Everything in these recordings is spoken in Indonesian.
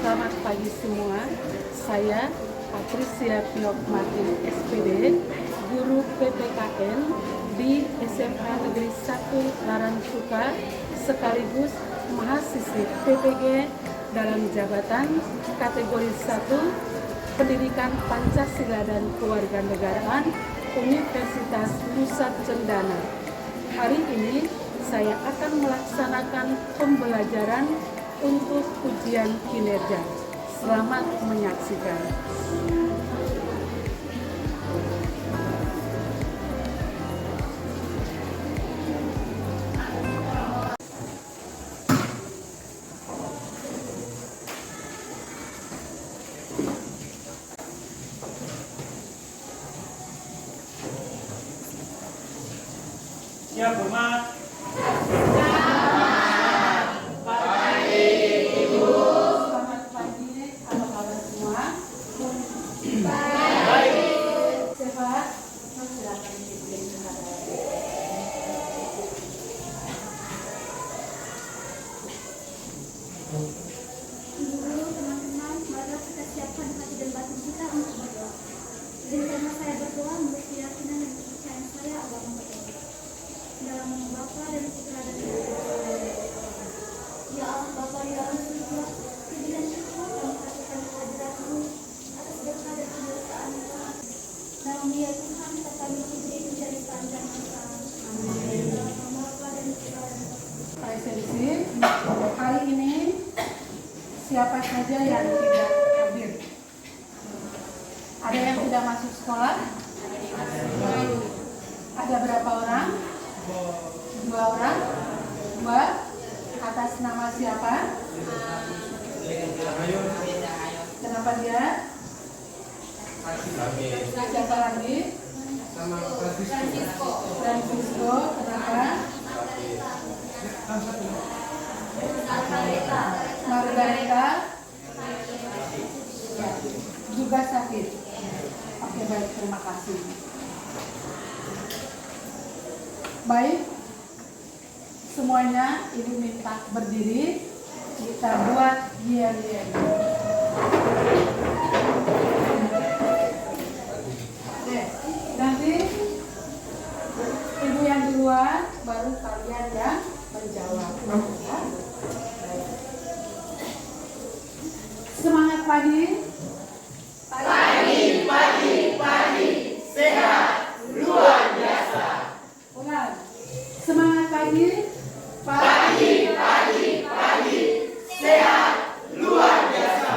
Selamat pagi semua. Saya Patricia Piok Martin SPD, guru PPKN di SMA Negeri 1 Larantuka sekaligus mahasiswi PPG dalam jabatan kategori 1 Pendidikan Pancasila dan Kewarganegaraan Universitas Nusa Cendana. Hari ini saya akan melaksanakan pembelajaran untuk ujian kinerja. Selamat menyaksikan. Siap, hormat. Selamat pagi, apa kabar semua? Baik. Sehat? Silakan dipimpin kepada Guru, teman-teman, marilah kita siapkan hati dan batin kita untuk berdoa. Rencana saya berdoa menurut keyakinan dan kepercayaan saya Allah memberkati. Dalam nama Bapa dan Putra dan Roh Kudus. Ya Allah Bapa di dalam surga, puji dan syukur kami katakan kehadirat-Mu atas berkah dan kemuliaan-Mu. Namun ya Tuhan, kita kami diberi menjadi panjang masa. Amin. Dalam nama Bapa dan Putra dan Roh Kudus. presensi. Hari ini siapa saja yang tidak hadir? Ada yang tidak masuk sekolah? Ada berapa orang? 2 orang. 2. Atas nama siapa? Kenapa dia? Siapa lagi? Francisco. Kenapa? Margareta. Ya, juga sakit. Oke, baik, terima kasih. Baik, semuanya Ibu minta berdiri, kita buat yel-yel. Oke, nanti Ibu yang duluan, baru kalian yang menjawab. Ya. Semangat pagi. Pagi, sehat, luar biasa. Ulang. Semangat pagi. Pagi, sehat, luar biasa.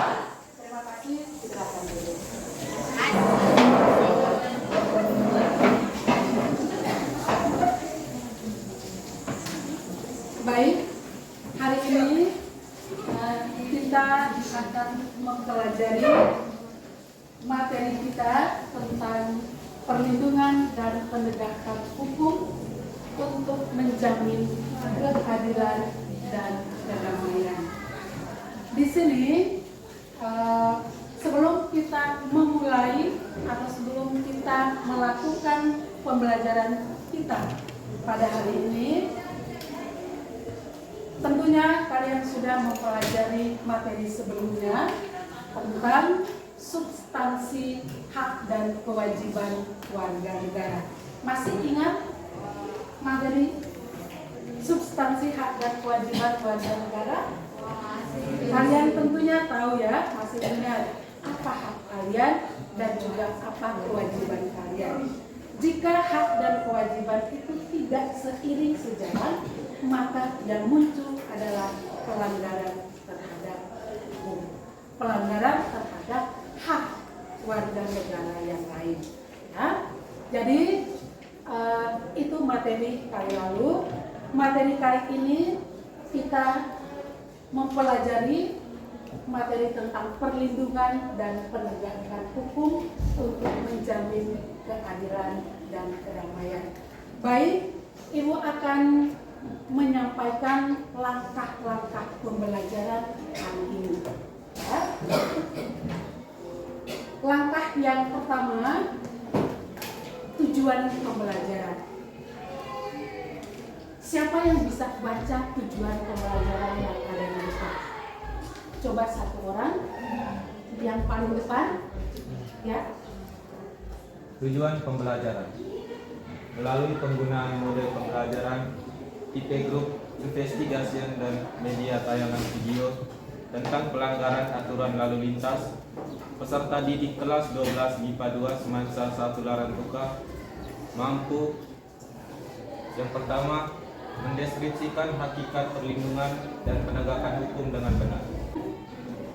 Terima kasih. Silakan dulu. Baik, hari ini kita akan mempelajari materi kita tentang perlindungan dan penegakan hukum untuk menjamin keadilan dan kedamaian. Di sini sebelum kita memulai atau sebelum kita melakukan pembelajaran kita pada hari ini, tentunya kalian sudah mempelajari materi sebelumnya tentang substansi hak dan kewajiban warga negara. Masih ingat materi substansi hak dan kewajiban warga negara? Kalian tentunya tahu ya, masih ingat apa hak kalian dan juga apa kewajiban kalian. Jika hak dan kewajiban itu tidak seiring sejalan, maka yang muncul adalah pelanggaran terhadap hukum, pelanggaran terhadap hak warga negara yang lain. Ya. Jadi itu materi kali lalu. Materi kali ini kita mempelajari materi tentang perlindungan dan penegakan hukum untuk menjamin keadilan dan kedamaian. Baik, Ibu akan menyampaikan langkah-langkah pembelajaran hari ini. Ya. Langkah yang pertama, tujuan pembelajaran. Siapa yang bisa baca tujuan pembelajaran yang ada di depan? Coba satu orang yang paling depan, ya. Tujuan pembelajaran. Melalui penggunaan model pembelajaran IP Group Investigation dan media tayangan video tentang pelanggaran aturan lalu lintas, peserta didik kelas 12 MIPA 2 Semansa 1 Larantuka mampu yang pertama mendeskripsikan hakikat perlindungan dan penegakan hukum dengan benar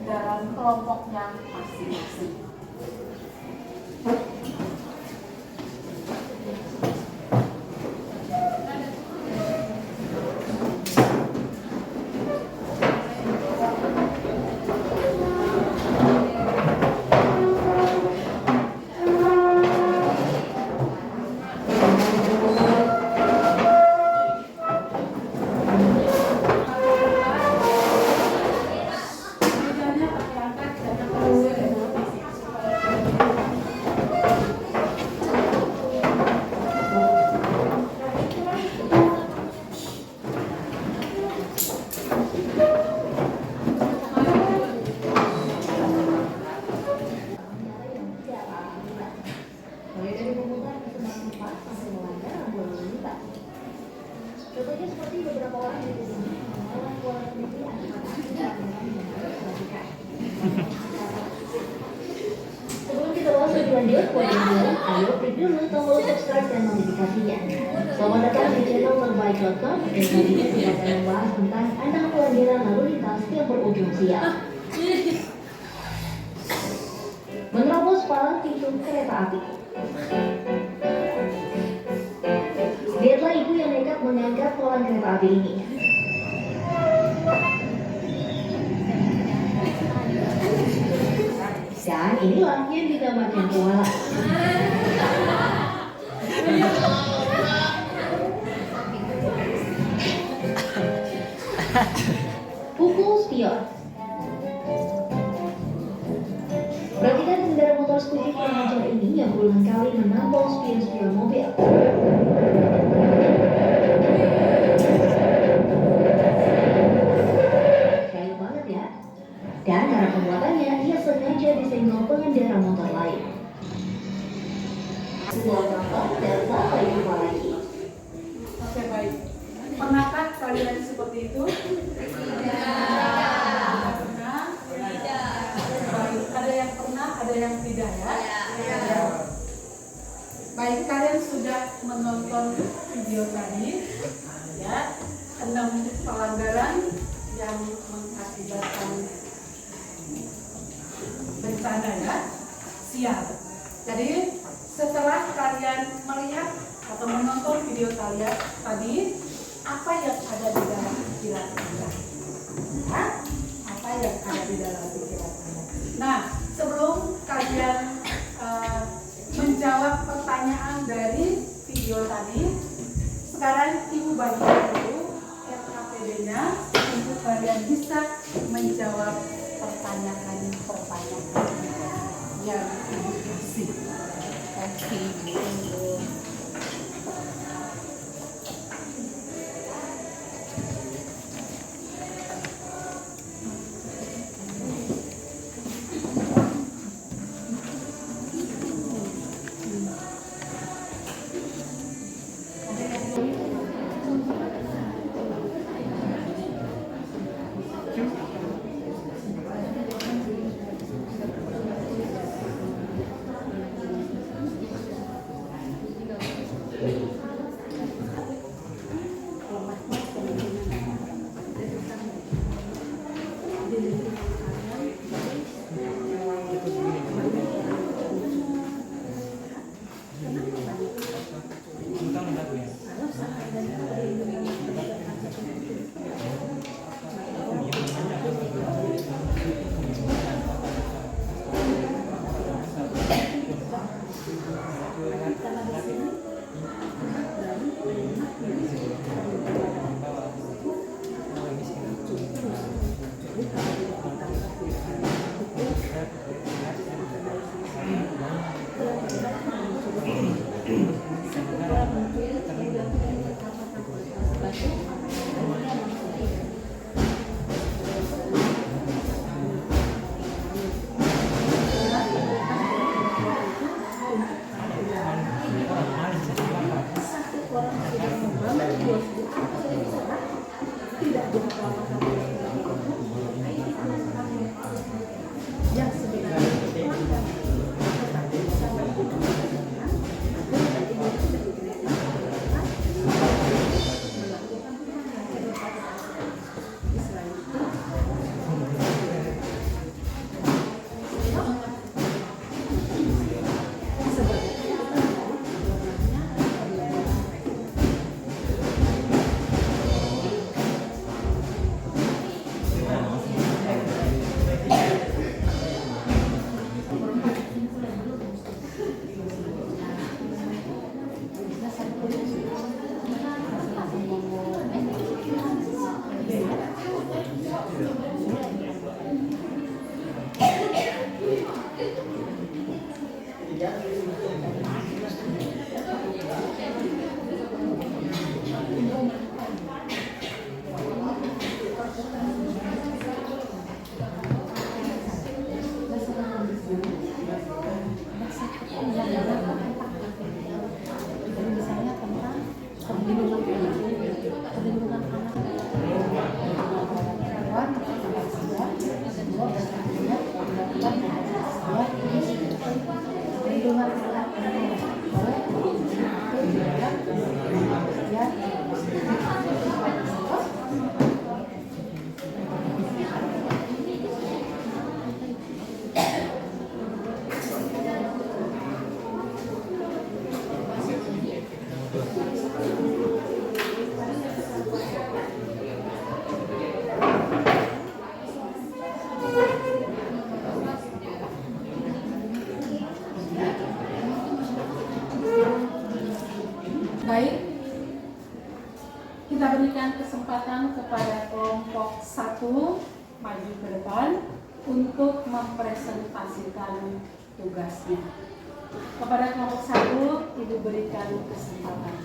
dalam kelompoknya masing-masing. Mejanya pakai angkat dan Mulai dari memutar ke semak tempat sampai melanggar aturan lalu lintas. Contohnya seperti beberapa orang di sini melawan pola penelitian maka pelanggaran yang harus dilakukan. Sebelum kita bahas lebih lanjut, buat yang ayo klik dulu tombol subscribe dan notifikasinya. Selamat datang di channel terbaik.com dan kali ini kita akan membahas tentang anak pelanggaran lalu lintas yang berujung sial. Menerobos palang pintu kereta api. Lihatlah ibu yang nekat mengangkat palang kereta api ini. Dan inilah yang dinamakan koala. Pukul spion. Perhatikan pengendara motor skutik yang motor ini yang berulang kali menampol spion-spion mobil. Keren banget ya. Dan karena pembuatannya, ia sengaja disenggol pengendara motor lain. Sebuah contoh dan sampai jumpa lagi. Oke, baik. Pernahkah kalian seperti itu? Tidak pernah. Baik, ada yang pernah, ada yang tidak ya? Ya. Baik, kalian sudah menonton video tadi ya, 6 pelanggaran yang mengakibatkan bencana ya, sial. Jadi setelah kalian melihat atau menonton video kalian tadi, apa yang ada di dalam pikiran Anda? Ya? Apa yang ada di dalam pikiran Anda? Nah, sebelum kalian menjawab pertanyaan dari video tadi, sekarang Ibu bagikan dulu RKPD-nya untuk kalian bisa menjawab pertanyaan yang Ibu kasih. Oke, Baik, kita berikan kesempatan kepada kelompok 1 maju ke depan untuk mempresentasikan tugasnya. Kepada kelompok 1, Ibu berikan kesempatan.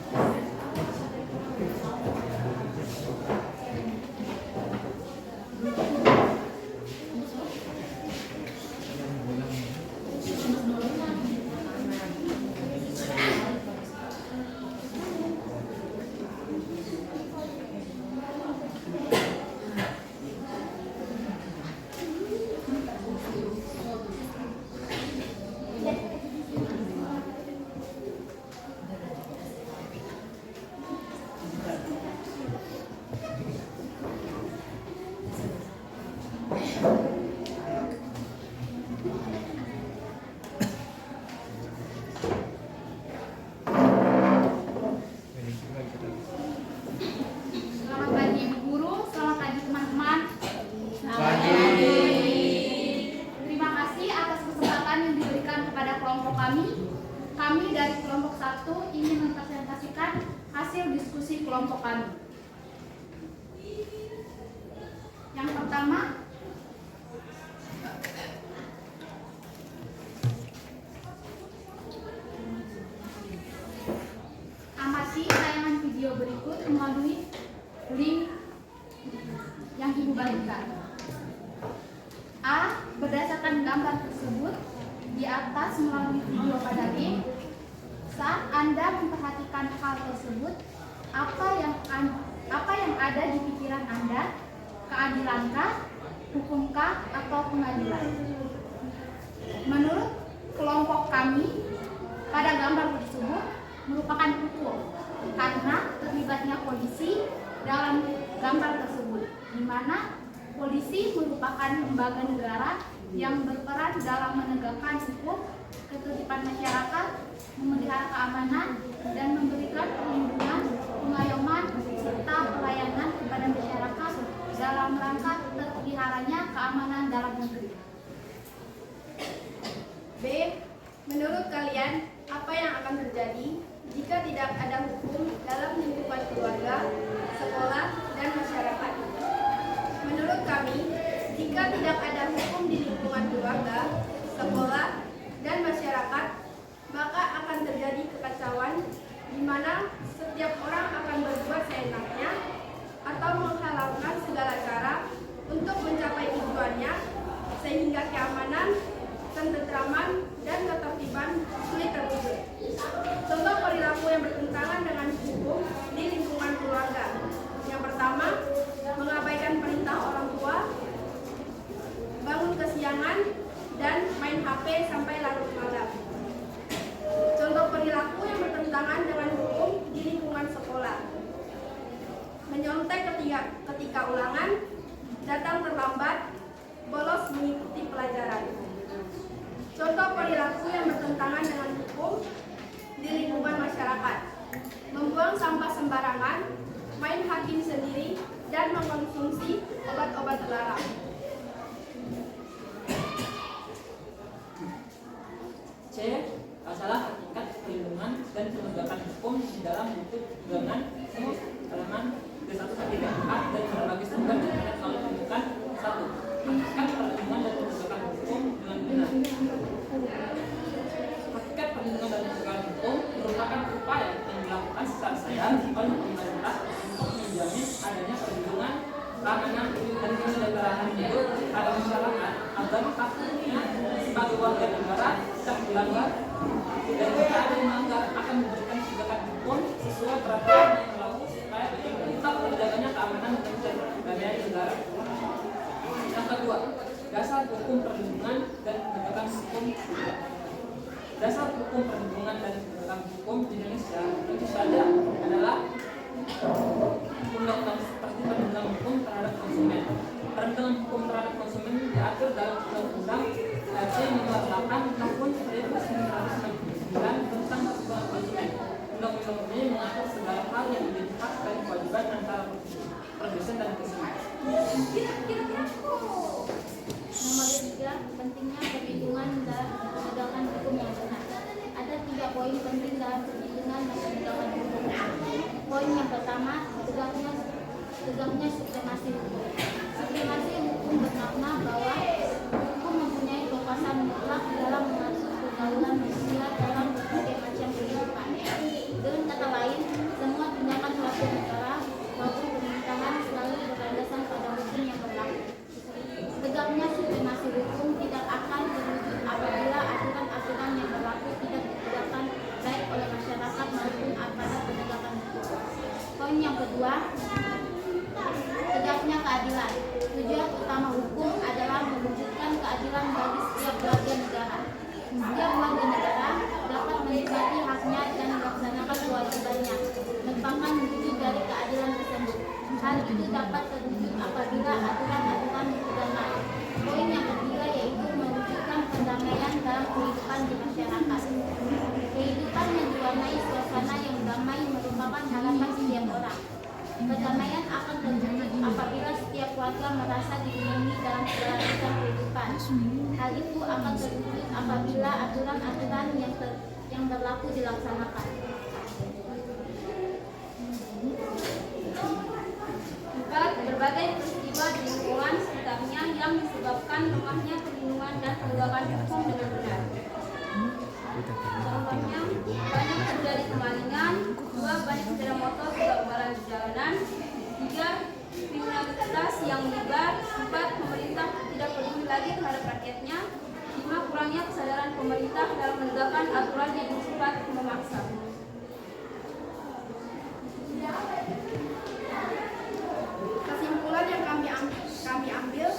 Selamat pagi Ibu Guru, selamat pagi teman-teman. Terima kasih atas kesempatan yang diberikan kepada kelompok kami. Kami dari kelompok 1 ingin mempresentasikan hasil diskusi kelompok kami. Yang pertama, amati tayangan video berikut melalui link yang Ibu bagikan. A. Berdasarkan gambar tersebut di atas melalui video pada link, saat Anda memperhatikan hal tersebut, apa yang ada di pikiran Anda? Keadilankah, hukumkah, atau pengadilan? Menurut kelompok kami, pada gambar tersebut merupakan hukum karena terlibatnya polisi dalam gambar tersebut, di mana polisi merupakan lembaga negara yang berperan dalam menegakkan hukum, ketertiban masyarakat, memelihara keamanan, dan memberikan perlindungan, pengayoman, serta pelayanan kepada masyarakat dalam rangka terpeliharanya keamanan dalam negeri. B. Menurut kalian, apa yang akan terjadi jika tidak ada hukum dalam lingkungan keluarga, sekolah, dan masyarakat? Menurut kami, jika tidak ada hukum di lingkungan keluarga, sekolah, dan masyarakat, maka akan terjadi kekacauan di mana setiap orang akan berbuat seenaknya atau menghalalkan segala cara untuk mencapai tujuannya, sehingga keamanan, ketentraman, dan ketertiban sulit terwujud. Contoh perilaku yang bertentangan dengan hukum di lingkungan keluarga. Yang pertama, mengabaikan perintah orang tua, bangun kesiangan, dan main HP sampai larut malam. Contoh perilaku yang bertentangan dengan hukum di lingkungan sekolah. Menyontek ketika ulangan, datang terlambat, bolos mengikuti pelajaran. Contoh perilaku yang bertentangan dengan hukum di lingkungan masyarakat. Membuang sampah sembarangan, main hakim sendiri, dan mengkonsumsi obat-obat terlarang. C. Masalah tingkat perlindungan dan penegakan hukum di dalam buku pegangan halaman 1-4 dan berbagai sumber internet melalui rujukan 1. Hakikat perlindungan dan penegakan hukum dengan benar. Hakikat perlindungan dan penegakan hukum merupakan upaya yang dilakukan secara sadar oleh pemerintah untuk menjamin adanya perlindungan, keamanan, dan kesejahteraan hidup pada masyarakat agar haknya sebagai warga negara tidak dilanggar, dan jika ada yang melanggar akan memberikan tindakan hukum sesuai peraturan yang berlaku supaya tetap terjaganya keamanan dan kedamaian negara. Yang kedua, dasar hukum perlindungan dan penegakan hukum. Dasar hukum perlindungan dan penegakan hukum di Indonesia tentu saja adalah undang-undang seperti perlindungan hukum terhadap konsumen. Perlindungan hukum terhadap konsumen diatur dalam Undang-Undang RC Nomor 8 Tahun 1999 tentang perlindungan konsumen. Undang-undang ini mengatur segala Nomor 3, pentingnya perlindungan dan penegakan hukum yang benar. Ada 3 poin penting dalam perlindungan dan penegakan hukum. Poin yang pertama, tegaknya supremasi hukum. Supremasi hukum bermakna bahwa hukum mempunyai kekuasaan mutlak dalam mengatur pergaulan manusia dalam berbagai macam kehidupan. Dengan kata lain, semua tindakan suatu negara maupun pemerintahan selalu berlandaskan pada hukum yang berlaku. Tegaknya supremasi hukum tidak akan terwujud apabila aturan-aturan yang berlaku tidak ditegakkan baik oleh masyarakat maupun aparat penegakan hukum. Poin yang kedua, tegaknya keadilan. Tujuan utama hukum adalah mewujudkan keadilan bagi setiap warga negara. Setiap warga negara dapat menikmati haknya dan melaksanakan kewajibannya, merupakan wujud dari keadilan tersebut. Hal itu dapat terwujud apabila aturan-aturan ditegakkan. Poin yang ketiga yaitu mewujudkan perdamaian dalam kehidupan di masyarakat. Kehidupan yang diwarnai suasana yang damai merupakan harapan setiap orang. Perdamaian akan terwujud apabila setiap warga merasa dilindungi dalam segala bidang kehidupan. Hal itu akan terwujud apabila aturan-aturan yang berlaku dilaksanakan. 4. Berbagai peristiwa di lingkungan sekitarnya yang disebabkan lemahnya perlindungan dan penegakan hukum dengan benar. Contohnya, banyak terjadi kemalingan. 2. Banyak sepeda motor tidak ugalan di jalanan. 3. Kriminalitas yang menyebar. 4. Pemerintah tidak peduli lagi terhadap rakyatnya. 5. Kurangnya kesadaran pemerintah dalam menegakkan aturan yang bersifat memaksa. Kesimpulan yang kami ambil,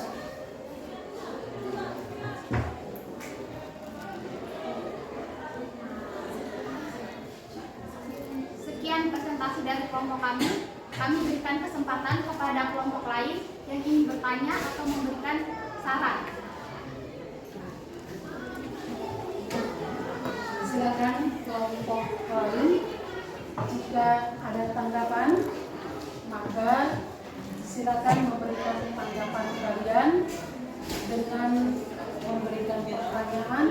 sekian presentasi dari kelompok kami. Kami berikan kesempatan kepada kelompok lain yang ingin bertanya atau memberikan saran. Silakan kelompok lain, jika ada tanggapan maka silakan memberikan tanggapan kalian dengan memberikan pertanyaan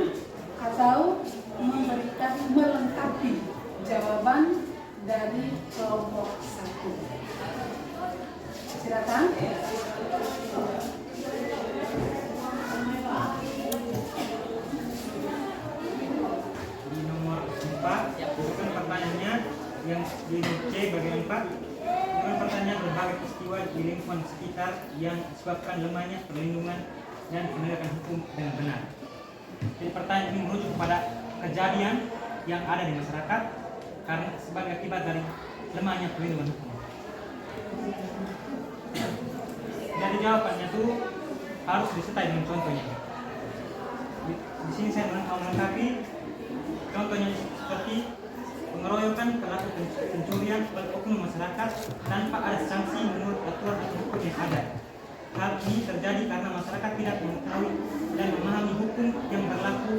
atau memberikan melengkapi jawaban dari kelompok 1. Silakan. Di nomor 4, bukan pertanyaannya yang di C bagian 4. Dengan pertanyaan berbagai peristiwa di lingkungan sekitar yang disebabkan lemahnya perlindungan dan penegakan hukum dengan benar. Jadi pertanyaan ini merujuk kepada kejadian yang ada di masyarakat karena sebagai akibat dari lemahnya perlindungan hukum. Jadi jawabannya itu harus disertai dengan contohnya. Di sini saya melengkapi contohnya seperti pengeroyokan pelaku pencurian pada oknum masyarakat tanpa ada sanksi menurut aturan hukum yang ada. Hal ini terjadi karena masyarakat tidak mengetahui dan memahami hukum yang berlaku.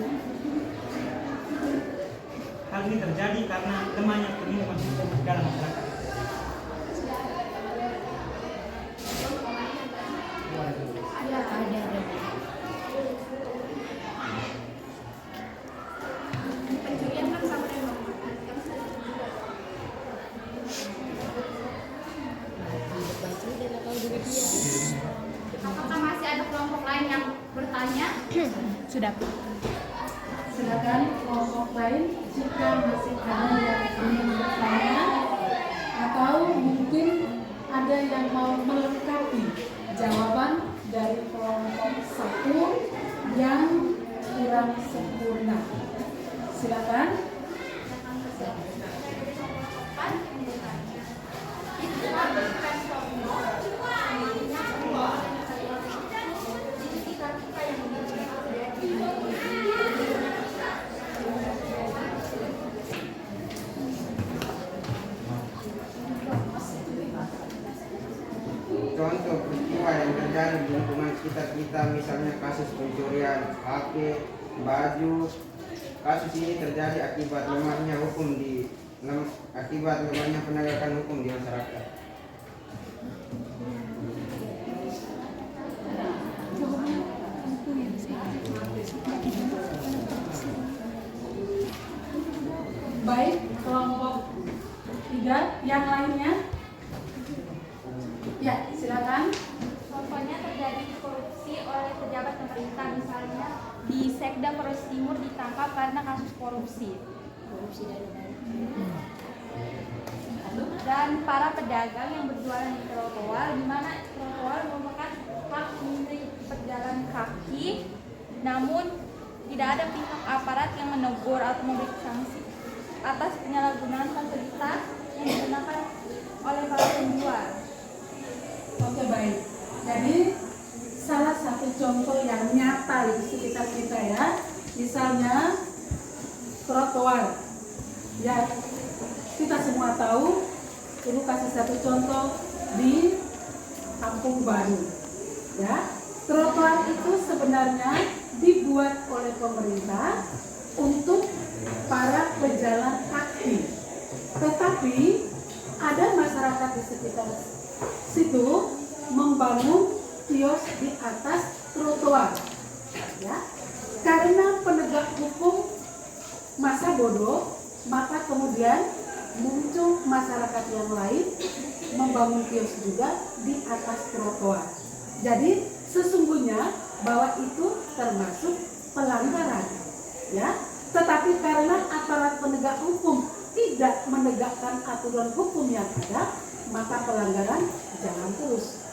Hal ini terjadi karena lemahnya perlindungan hukum dalam masyarakat. Pencurian kan sama dengan apakah masih ada kelompok lain yang bertanya? Sudah. Silakan kelompok lain jika masih ada yang ingin bertanya atau mungkin ada yang mau melengkapi jawaban dari kelompok 1 yang kurang sempurna. Silakan. Contoh peristiwa yang terjadi di lingkungan sekitar kita, misalnya kasus pencurian HP, baju. Kasus ini terjadi akibat lemahnya penegakan hukum di masyarakat. 3, yang lainnya? Ya, silakan. Contohnya terjadi korupsi oleh pejabat pemerintah, misalnya di Sekda Flores Timur ditangkap karena kasus korupsi. Dan para pedagang yang berjualan di trotoar, di mana trotoar merupakan hak milik pejalan kaki, namun tidak ada pihak aparat yang menegur atau memberi sanksi atas penyalahgunaan fasilitas yang digunakan oleh para penjual. Oke, baik. Jadi salah satu contoh yang nyata di sekitar kita ya, misalnya trotoar. Ya, kita semua tahu. Ibu kasih satu contoh di Kampung Baru. Ya, trotoar itu sebenarnya dibuat oleh pemerintah untuk para pejalan kaki. Tetapi ada masyarakat di sekitar situ membangun kios di atas trotoar. Ya, karena penegak hukum masa bodoh, maka kemudian muncul masyarakat yang lain membangun kios juga di atas trotoar. Jadi sesungguhnya bahwa itu termasuk pelanggaran, ya. Tetapi karena aparat penegak hukum tidak menegakkan aturan hukum yang ada, maka pelanggaran jalan terus.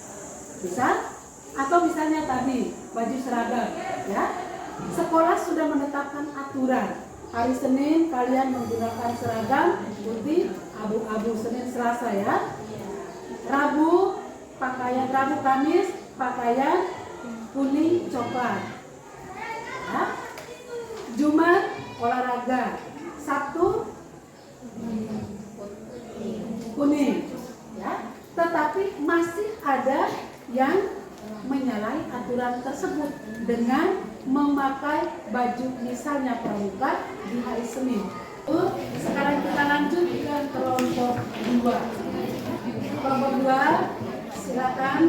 Bisa? Atau misalnya tadi baju seragam, ya. Sekolah sudah menetapkan aturan. Hari Senin kalian menggunakan seragam putih abu-abu, Senin Selasa ya. Rabu Kamis pakaian kuning coklat. Ya. Jumat olahraga, Sabtu kuning. Ya. Tetapi masih ada yang menyalahi aturan tersebut dengan memakai baju misalnya pramuka di hari Senin. Sekarang kita lanjut ke kelompok 2. Kelompok 2, silakan.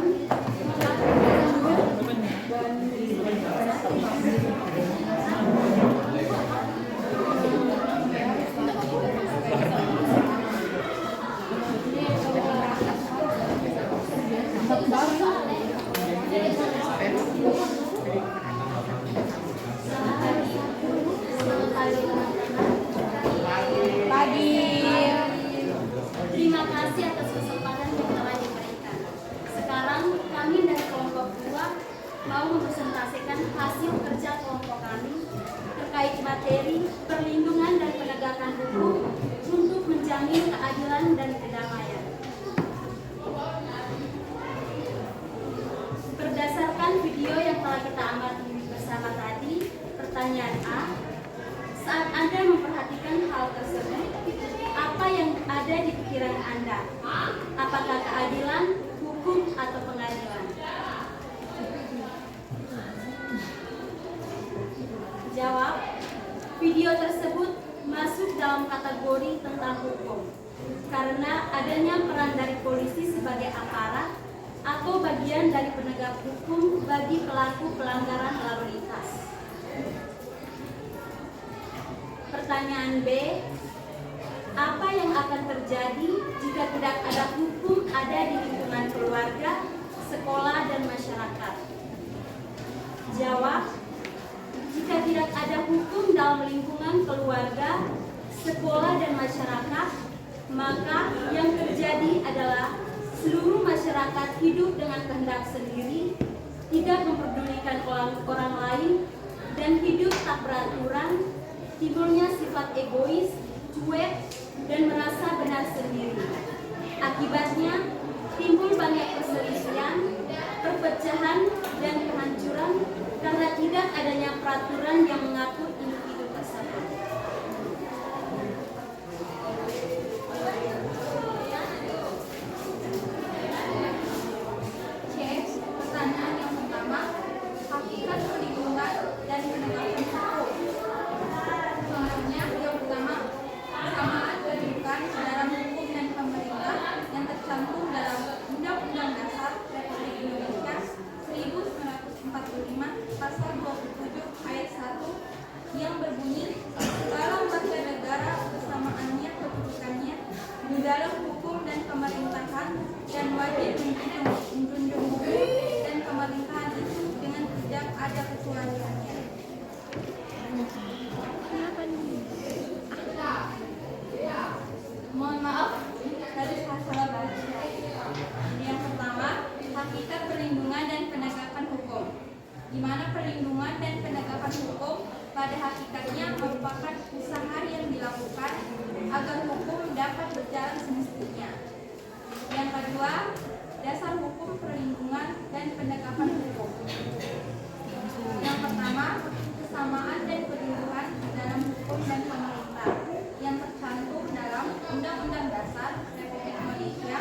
Terima kasih atas kesempatan yang telah diberikan. Sekarang kami dari kelompok 2 mau mempresentasikan hasil kerja kelompok kami terkait materi perlindungan dan penegakan hukum untuk menjamin keadilan dan kedamaian. Berdasarkan video yang telah kita amati bersama tadi, pertanyaan A, saat Anda memperhatikan hal tersebut, apa yang ada di pikiran Anda? Apakah keadilan, hukum, atau pengadilan? Jawab, video tersebut masuk dalam kategori tentang hukum karena adanya peran dari polisi sebagai aparat atau bagian dari penegak hukum bagi pelaku pelanggaran lalu lintas. Pertanyaan B, apa yang akan terjadi jika tidak ada hukum ada di lingkungan keluarga, sekolah, dan masyarakat? Jawab, jika tidak ada hukum dalam lingkungan keluarga, sekolah, dan masyarakat, maka yang terjadi adalah seluruh masyarakat hidup dengan kehendak sendiri, tidak memperdulikan orang lain, dan hidup tak beraturan, timbulnya sifat egois, cuek, dan merasa benar sendiri. Akibatnya, timbul banyak perselisihan, perpecahan, dan kehancuran karena tidak adanya peraturan yang mengatur individu tersebut. C. Pertanyaan yang pertama, hakikat perlindungan dan penegakan hukum. Contohnya, yang pertama, kesamaan kedudukan dalam hukum dan pemerintah yang tercantum dalam Undang-Undang Dasar Republik Indonesia 1945 Pasal 27 Ayat 1 dan pemerintahan dan wajib menjunjung hukum dan pemerintahan itu dengan tidak ada kecualiannya. Mohon maaf dari salah baca. Yang pertama, hakikat perlindungan dan penegakan hukum, di mana perlindungan dan penegakan hukum pada hakikatnya merupakan usaha yang dilakukan agar hukum dapat berjalan semestinya. Yang kedua, dasar hukum perlindungan dan penegakan hukum. Yang pertama, kesamaan dan perlindungan dalam hukum dan pemerintah yang tercantum dalam Undang-Undang Dasar Republik Indonesia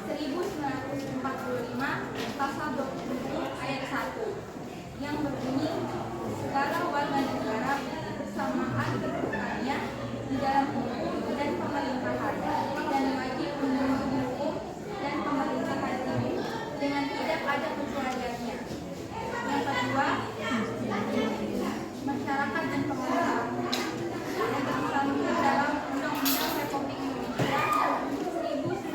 1945 pasal 27 ayat 1 yang berbunyi segala warga negara bersamaan kedudukannya di dalam hukum dan pemerintahan dan wajib menjunjung hukum dan pemerintahan ini dengan tidak ada kecualiannya. Yang kedua, masyarakat dan pengusaha yang tercantum dalam Undang-Undang Republik Indonesia 1945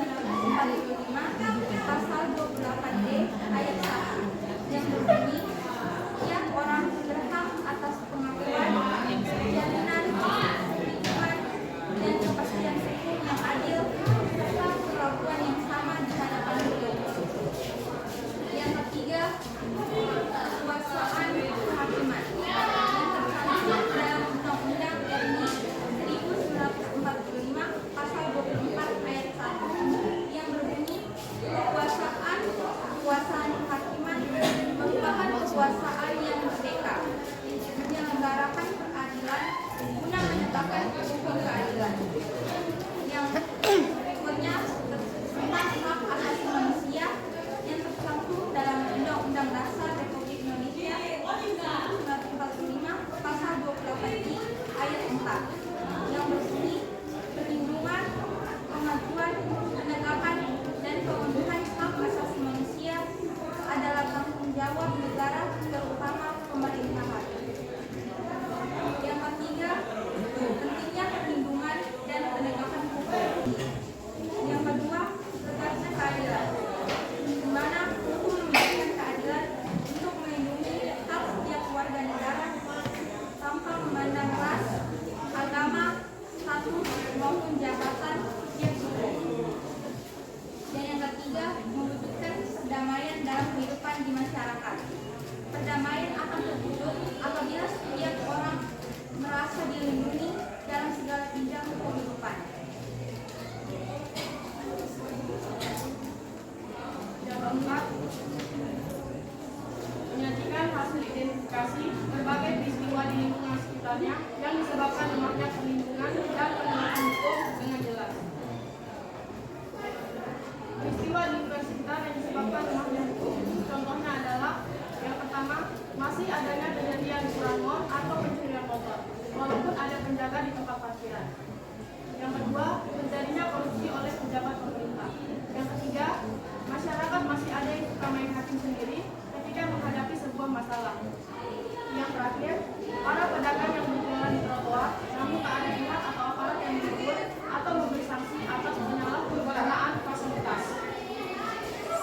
pasal 28D ayat 1 yang berbunyi setiap orang berhak atas pengakuan, jaminan, perlindungan, dan kepastian hukum yang adil serta perlakuan yang sama di hadapan hukum. Yang ketiga, kekuasaan kehakiman yang tercantum dalam Undang-Undang RI 1945 pasal 24 ayat 1 yang berbunyi kekuasaan kehakiman merupakan kekuasaan yang merdeka, menyelenggarakan peradilan guna menegakkan hukum keadilan. Yang berikutnya tentang hak asasi manusia yang tercantum dalam Undang-Undang Dasar Republik Indonesia 1945 pasal 28I ayat 4 yang berbunyi perlindungan, pengajuan, penegakan, dan pemenuhan hak asasi manusia adalah tanggung jawab negara terutama pemerintahan. Yang ketiga, pentingnya perlindungan dan penegakan hukum. Yang kedua, tegaknya keadilan, di mana hukum memberikan keadilan untuk melindungi hak setiap warga negara tanpa memandang ras, agama, status maupun jabatan setiap hukum. Dan yang ketiga, mewujudkan perdamaian dalam kehidupan di masyarakat. Perdamaian akan terwujud apabila setiap orang merasa dilindungi dalam segala bidang kehidupan. Yang keempat, menyajikan hasil identifikasi berbagai peristiwa di lingkungan sekitarnya yang disebabkan lemahnya perlindungan dan penegakan hukum dengan jelas. Peristiwa di lingkungan sekitar yang disebabkan lemahnya hukum, contohnya adalah yang pertama, masih adanya kejadian curanmor atau pencurian motor, walaupun ada penjaga di tempat parkiran. Yang kedua, terjadinya korupsi oleh pejabat pemerintah. Yang ketiga, masyarakat masih ada yang suka main hakim sendiri ketika menghadapi sebuah masalah. Yang terakhir, para pedagang yang berjualan di trotoar namun tak ada pihak atau aparat yang menegur atau memberi sanksi atas penyalahgunaan fasilitas.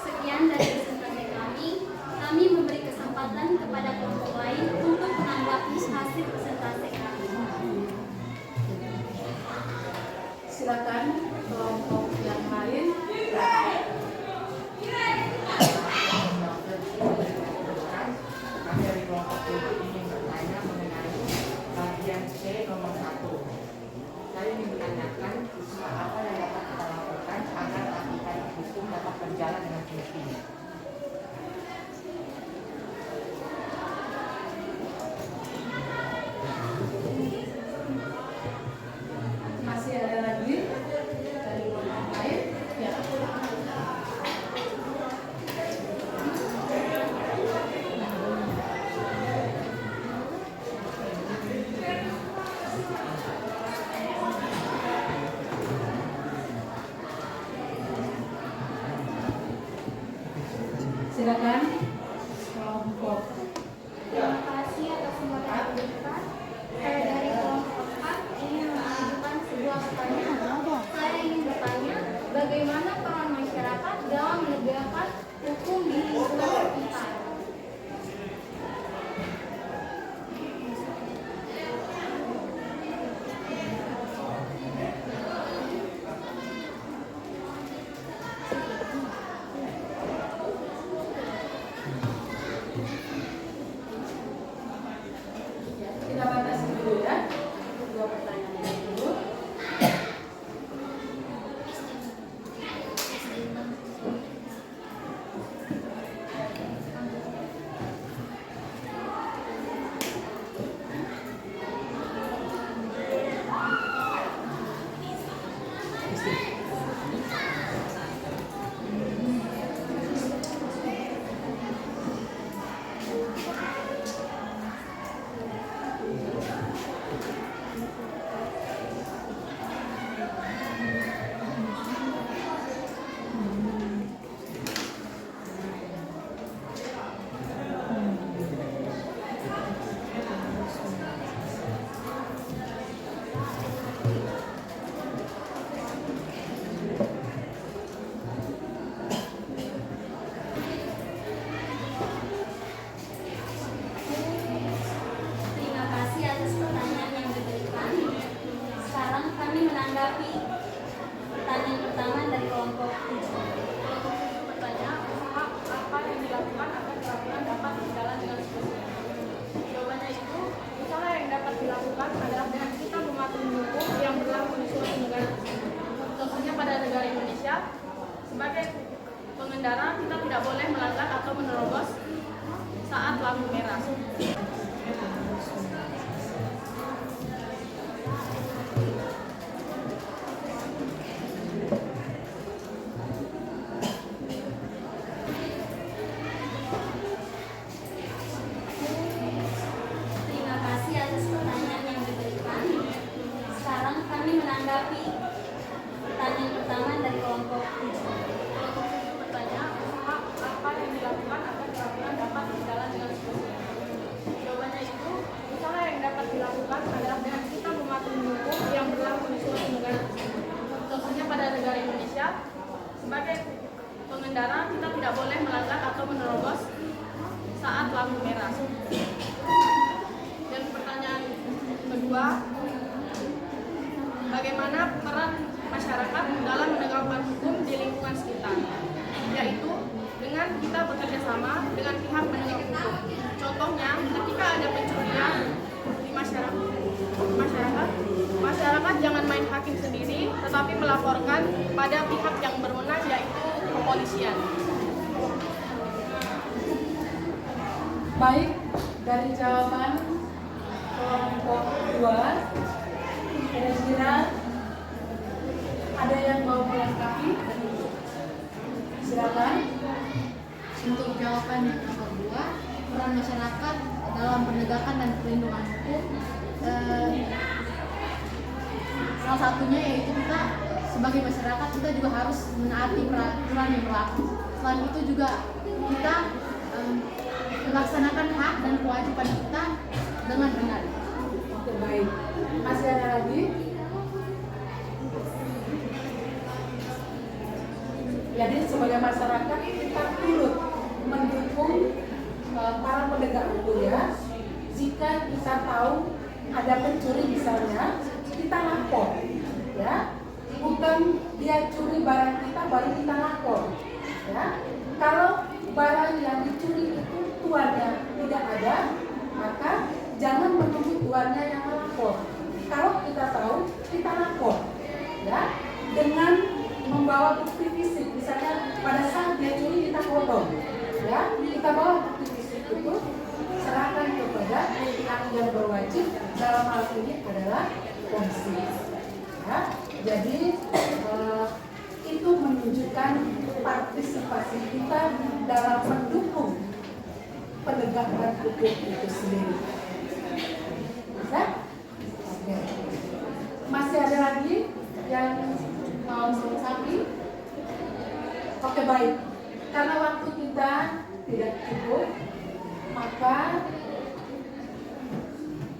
Sekian dari presentasi kami memberi kesempatan kepada kelompok lain untuk menanggapi hasil presentasi kami. Silakan kelompok yang lain. Kami dari kelompok ini ingin bertanya mengenai bagian C nomor 1. Saya ingin menanyakan usaha apa yang dapat kita lakukan agar aplikasi hukum dapat berjalan dengan semestinya. Masih ada lagi dari kelompok lain? Ya. Silakan kelompok. Terima kasih atas kesempatan diberikan. Saya dari kelompok 4 ingin mengajukan sebuah pertanyaan. Saya ingin bertanya, bagaimana Bagaimana peran masyarakat dalam menegakkan hukum di lingkungan sekitar? Kita batasi dulu ya. Dua pertanyaan ini dulu. Terima kasih atas pertanyaan yang diberikan. Sekarang kami menanggapi pertanyaan pertama dari kelompok 7. Bertanya, apa yang dilakukan agar peraturan dapat berjalan dengan semestinya? Jawabannya itu, usaha yang dapat dilakukan adalah dengan kita mematuhi hukum yang berlaku di suatu negara. Contohnya pada negara Indonesia, sebagai pengendara kita tidak boleh melanggar atau menerobos saat lampu merah. Terima kasih atas pertanyaan yang diberikan. Sekarang kami menanggapi pertanyaan pertama dari kelompok 7. Bertanya, apa yang dilakukan agar peraturan dapat berjalan dengan semestinya? Jawabannya itu, usaha yang dapat dilakukan adalah dengan kita mematuhi hukum yang berlaku di suatu negara. Contohnya pada negara Indonesia, sebagai pengendara kita tidak boleh melanggar atau menerobos saat lampu merah. Dan pertanyaan kedua, bagaimana peran masyarakat dalam menegakkan hukum di lingkungan sekitar? Yaitu dengan kita bekerja sama dengan pihak penegak hukum. Contohnya, ketika ada pencurian di masyarakat jangan main hakim sendiri, tetapi melaporkan pada pihak yang berwenang, yaitu kepolisian. Baik, dari jawaban kelompok 2, kira-kira ada yang mau melengkapi? Silakan. Untuk jawaban yang nomor 2, peran masyarakat dalam penegakan dan perlindungan hukum, salah satunya yaitu kita sebagai masyarakat kita juga harus menaati peraturan yang berlaku. Selain itu juga kita melaksanakan hak dan kewajiban kita dengan benar. Oke, baik. Masih ada lagi? Jadi sebagai masyarakat kita turut mendukung para penegak hukum ya. Jika kita tahu ada pencuri misalnya, kita lapor ya. Bukan dia curi barang kita baru kita lapor ya. Kalau barang yang dicuri itu tuannya tidak ada, maka jangan menunggu tuannya yang melapor. Kalau kita tahu, kita lapor ya, dengan membawa bukti fisik. Misalnya pada saat dia curi kita foto ya, kita bawa bukti fisik itu serahkan kepada pihak yang berwajib, dalam hal ini adalah polisi ya. Jadi itu menunjukkan partisipasi kita dalam mendukung penegakan hukum itu sendiri. Bisa? Oke. Masih ada lagi yang mau melengkapi? Oke, baik. Karena waktu kita tidak cukup, maka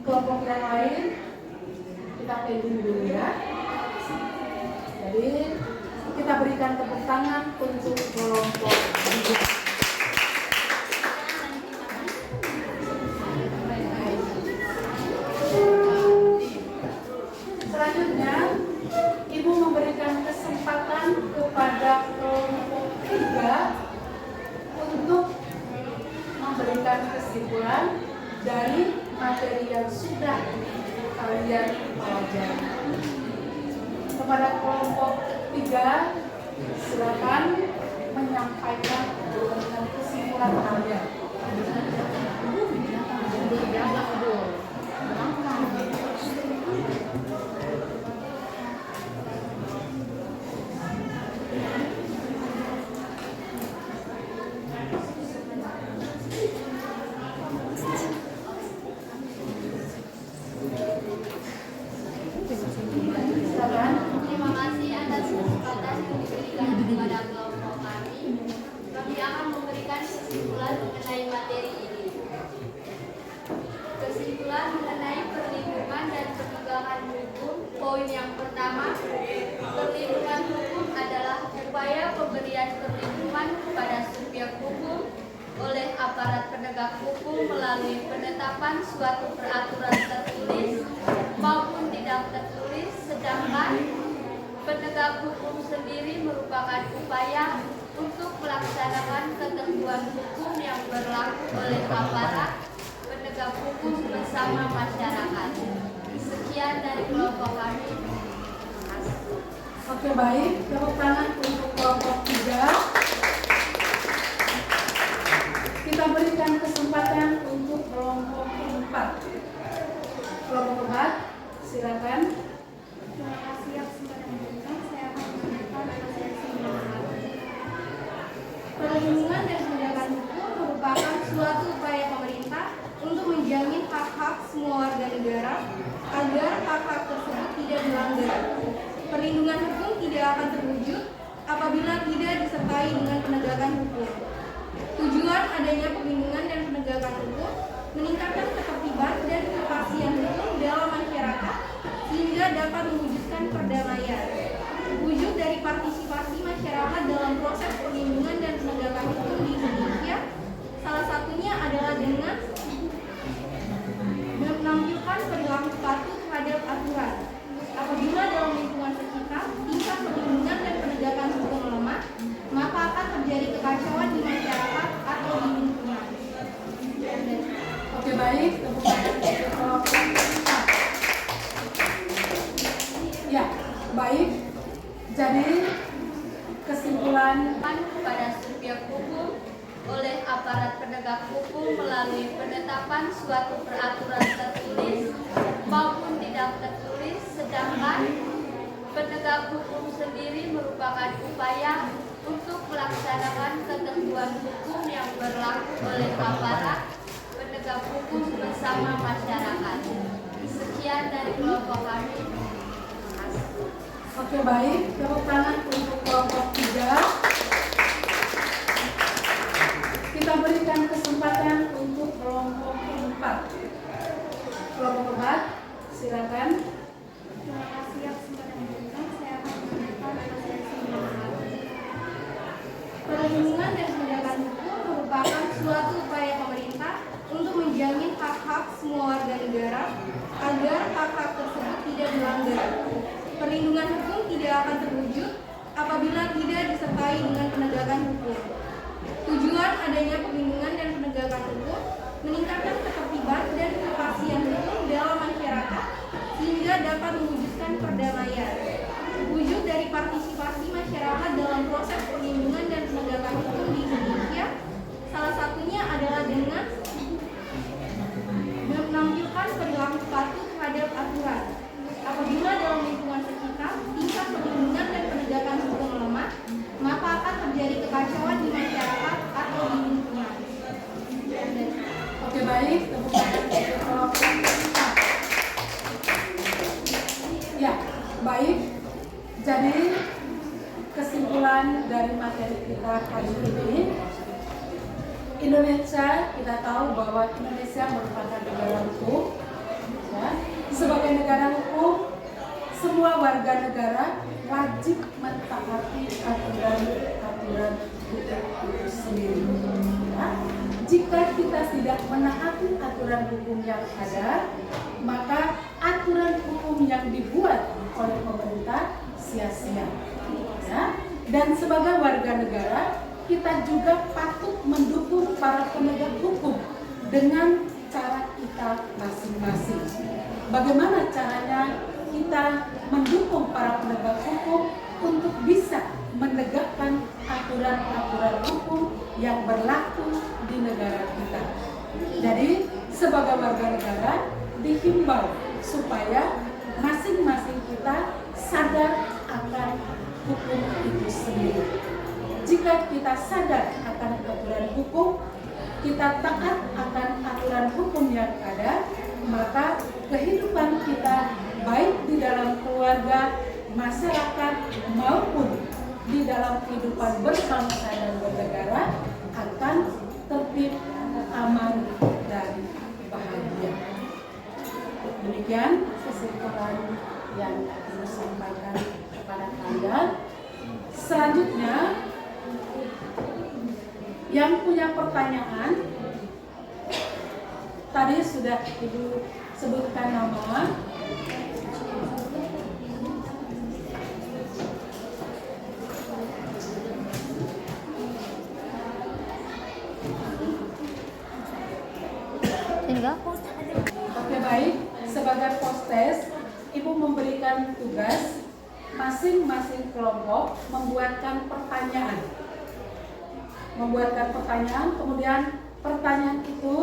kelompok yang lain kita pending dulu ya. Jadi Kita berikan tepuk tangan untuk kelompok 3. Selanjutnya, Ibu memberikan kesempatan kepada kelompok 3 untuk memberikan kesimpulan dari materi yang sudah kalian pelajari. Kepada kelompok 3, silakan menyampaikan dengan kesimpulan kalian. Terima kasih atas kesempatan yang diberikan kepada kelompok kami. Kami akan memberikan kesimpulan mengenai materi ini. Kesimpulan mengenai perlindungan dan penegakan hukum. Poin yang pertama, perlindungan hukum adalah upaya pemberian perlindungan kepada subjek hukum oleh aparat penegak hukum melalui penetapan suatu peraturan tertulis maupun tidak tertulis, sedangkan penegak hukum sendiri merupakan upaya untuk melaksanakan ketentuan hukum yang berlaku oleh aparat penegak hukum bersama masyarakat. Sekian dari kelompok kami. Oke, baik, tepuk tangan untuk kelompok 3. Kita berikan kesempatan untuk kelompok 4. Kelompok 4, silakan. Terima kasih atas kesempatan yang diberikan. Saya akan memberikan asosiasi pendapat. Perlindungan dan penegakan hukum merupakan suatu upaya pemerintah untuk menjamin hak-hak semua warga negara agar hak-hak tersebut tidak dilanggar. Perlindungan hukum tidak akan terwujud apabila tidak disertai dengan penegakan hukum. Tujuan adanya perlindungan dan penegakan hukum meningkatkan ketertiban dan kepastian hukum dalam masyarakat sehingga dapat mewujudkan perdamaian. Wujud dari partisipasi masyarakat dalam proses perlindungan dan penegakan hukum di Indonesia salah satunya adalah dengan menampilkan perilaku patuh terhadap aturan. Apabila dalam lingkungan sekitar tingkat perlindungan dan penegakan hukum lemah, maka akan terjadi kekacauan di masyarakat atau di lingkungan. Oke, baik, tepuk tangan untuk kelompok 4. Ya, baik. Jadi kesimpulan Kepada subjek hukum oleh aparat penegak hukum melalui penetapan suatu peraturan tertulis maupun tidak tertulis, sedangkan penegak hukum sendiri merupakan upaya untuk melaksanakan ketentuan hukum yang berlaku oleh aparat penegak hukum bersama masyarakat. Sekian dari kelompok kami. Oke, baik, tepuk tangan untuk kelompok 3. Kita berikan kesempatan untuk kelompok 4. Kelompok 4, silakan. Terima kasih atas kesempatan yang diberikan. Saya akan memberikan asosiasi pendapat. Perlindungan dan penegakan hukum merupakan suatu upaya pemerintah untuk menjamin hak-hak semua warga negara agar hak-hak tersebut tidak dilanggar. Perlindungan hukum tidak akan terwujud apabila tidak disertai dengan penegakan hukum. Tujuan adanya perlindungan dan penegakan hukum meningkatkan ketertiban dan kepastian hukum dalam masyarakat sehingga dapat mewujudkan perdamaian. Wujud dari partisipasi masyarakat dalam proses perlindungan dan penegakan hukum di Indonesia salah satunya adalah dengan menampilkan perilaku patuh terhadap aturan. Apabila dalam lingkungan sekitar tingkat perlindungan dan penegakan hukum lemah, maka akan terjadi kekacauan di masyarakat atau di lingkungan. Oke, baik, tepuk tangan untuk kelompok 4. Ya, baik. Jadi kesimpulan dari materi kita hari ini, Indonesia, kita tahu bahwa Indonesia merupakan negara hukum. Ya. Sebagai negara hukum, semua warga negara wajib mentaati aturan-aturan hukum itu sendiri. Ya. Jika kita tidak menaati aturan hukum yang ada, maka aturan hukum yang dibuat oleh pemerintah sia-sia. Ya. Dan sebagai warga negara, kita juga patut mendukung para penegak hukum dengan cara kita masing-masing. Bagaimana caranya kita mendukung para penegak hukum untuk bisa menegakkan aturan-aturan hukum yang berlaku di negara kita. Jadi sebagai warga negara dihimbau supaya masing-masing kita sadar akan hukum itu sendiri. Jika kita sadar akan aturan hukum, kita taat akan aturan hukum yang ada, maka kehidupan kita baik di dalam keluarga, masyarakat maupun di dalam kehidupan berbangsa dan bernegara akan tertib, aman, dan bahagia. Demikian kesimpulan yang saya sampaikan kepada kalian. Selanjutnya, yang punya pertanyaan, tadi sudah Ibu sebutkan nama. Oke, baik. Sebagai postes, Ibu memberikan tugas masing-masing kelompok membuatkan pertanyaan. Kemudian pertanyaan itu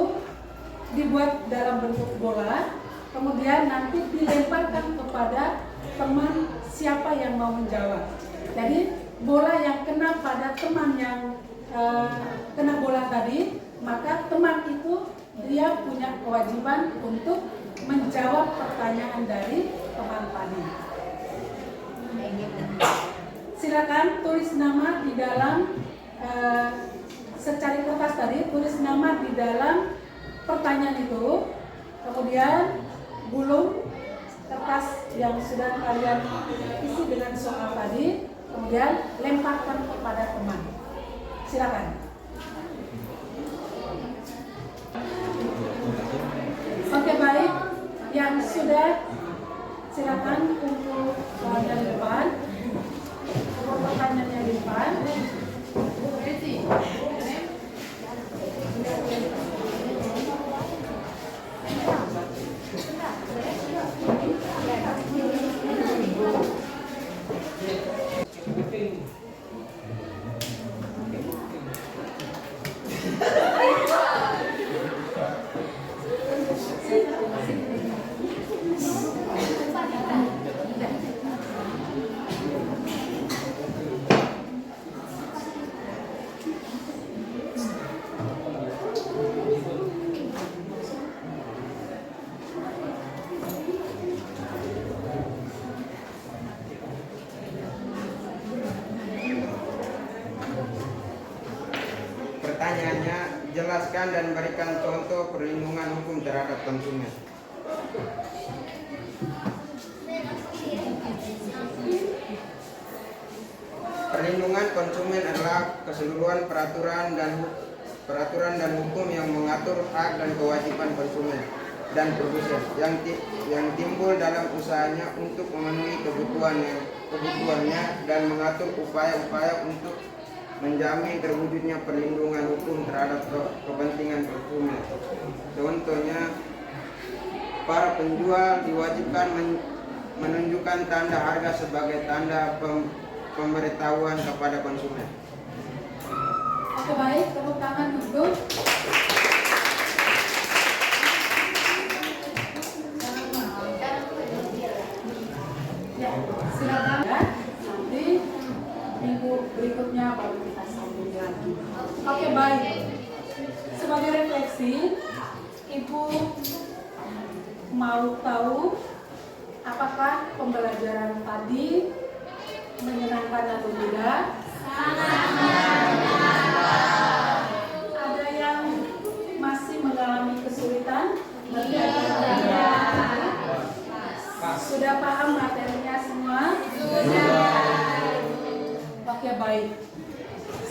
dibuat dalam bentuk bola, kemudian nanti dilemparkan kepada teman siapa yang mau menjawab. Jadi bola yang kena pada teman yang kena bola tadi, maka teman itu dia punya kewajiban untuk menjawab pertanyaan dari teman tadi. Silakan tulis nama di dalam secari kertas tadi, tulis nama di dalam pertanyaan itu, kemudian gulung kertas yang sudah kalian isi dengan soal tadi, kemudian lemparkan kepada teman. Silakan. Oke, baik, yang sudah silakan kumpul dari depan, pertanyaannya di depan. Pertanyaannya, jelaskan dan berikan contoh perlindungan hukum terhadap konsumen. Perlindungan konsumen adalah keseluruhan peraturan dan hukum yang mengatur hak dan kewajiban konsumen dan produsen yang timbul dalam usahanya untuk memenuhi kebutuhannya dan mengatur upaya-upaya untuk menjamin terwujudnya perlindungan hukum terhadap kepentingan konsumen. Contohnya, para penjual diwajibkan menunjukkan tanda harga sebagai tanda pemberitahuan kepada konsumen. Oke, baik, tepuk tangan dulu. Ya, silakan ya. Nanti minggu berikutnya baru kita sambung lagi. Oke, baik. Sebagai refleksi, Ibu mau tahu apakah pembelajaran tadi menyenangkan atau tidak? Ada yang masih mengalami kesulitan? Sudah paham materinya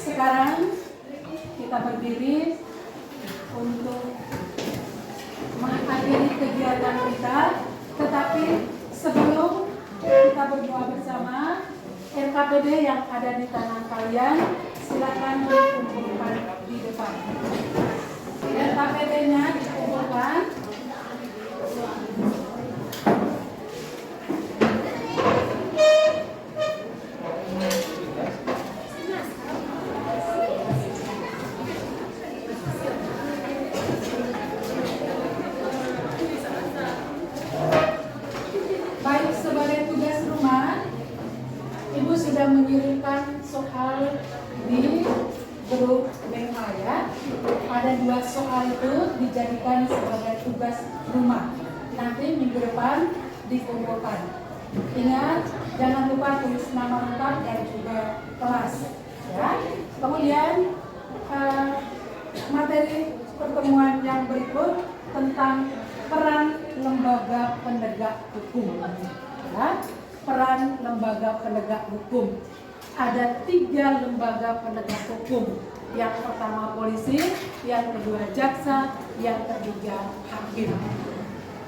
Sekarang kita berdiri untuk mengakhiri kegiatan kita, tetapi sebelum kita berdoa bersama, RKPD yang ada di tangan kalian silakan dikumpulkan di depan. RKPD-nya dikumpulkan. Baik, sebagai tugas rumah, Ibu sudah mengirimkan soal di grup BMA ya. Ada 2 soal itu dijadikan sebagai tugas rumah. Nanti minggu depan dikumpulkan. Ingat, jangan lupa tulis nama lengkap dan juga kelas. Ya. Kemudian materi pertemuan yang berikut tentang peran lembaga penegak hukum. Ya. Peran lembaga penegak hukum. Ada 3 lembaga penegak hukum. Yang pertama polisi, yang kedua jaksa, yang ketiga hakim.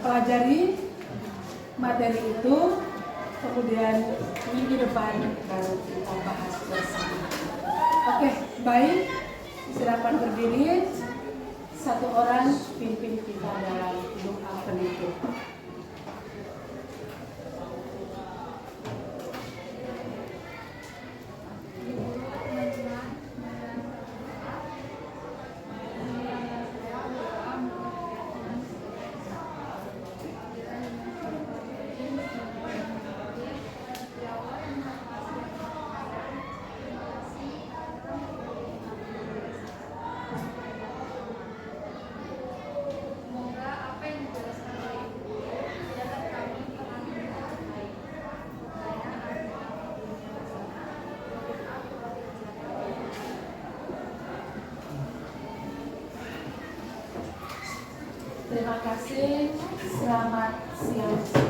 Pelajari materi itu, kemudian minggu depan baru kita bahas bersama. Oke, baik. Silakan berdiri. Satu orang pimpin kita dalam doa penutup. Semoga apa yang dijelaskan oleh Ibu dapat kami pahami dengan baik. Terima kasih. Selamat siang.